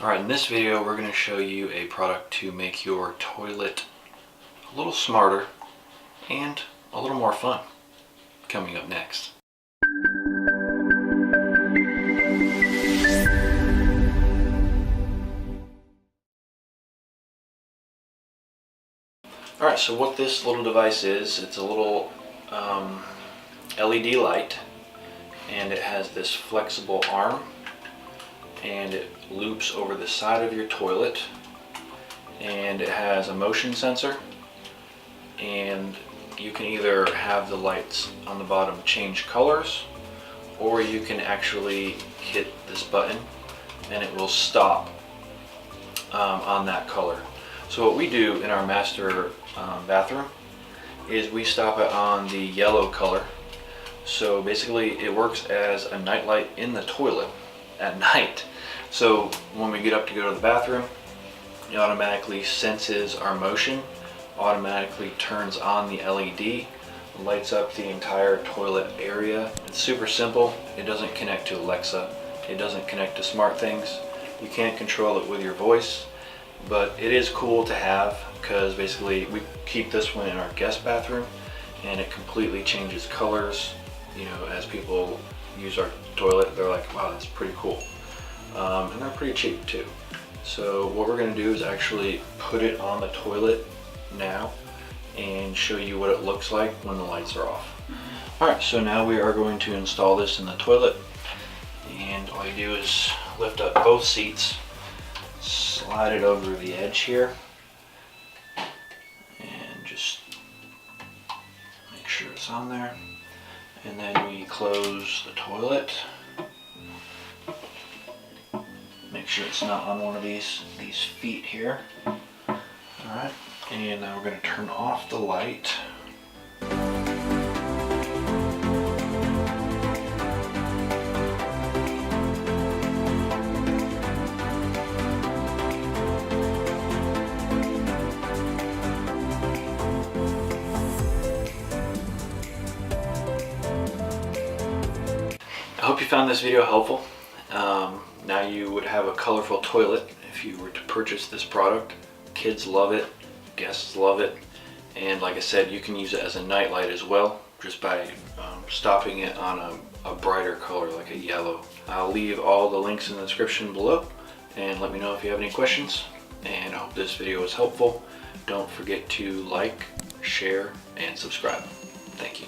Alright, in this video we're going to show you a product to make your toilet a little smarter and a little more fun. Coming up next. Alright, so what this little device is, it's a little LED light, and it has this flexible arm, and it loops over the side of your toilet, and it has a motion sensor, and you can either have the lights on the bottom change colors, or you can actually hit this button and it will stop on that color. So what we do in our master bathroom is we stop it on the yellow color. So basically it works as a night light in the toilet at night. So when we get up to go to the bathroom, it automatically senses our motion, automatically turns on the LED, lights up the entire toilet area. It's super simple. It doesn't connect to Alexa. It doesn't connect to SmartThings. You can't control it with your voice, but it is cool to have because basically we keep this one in our guest bathroom and it completely changes colors. You know, as people use our toilet, they're like, wow, that's pretty cool. And they're pretty cheap too. So what we're going to do is actually put it on the toilet now and show you what it looks like when the lights are off. Alright, so now we are going to install this in the toilet, and all you do is lift up both seats, slide it over the edge here, and just make sure it's on there, and then we close the toilet. Make sure it's not on one of these feet here. Alright, and now we're going to turn off the light. I hope you found this video helpful. Now you would have a colorful toilet if you were to purchase this product. Kids love it, guests love it, and like I said, you can use it as a night light as well, just by stopping it on a brighter color like a yellow. I'll leave all the links in the description below, and let me know if you have any questions, and I hope this video was helpful. Don't forget to like, share, and subscribe. Thank you.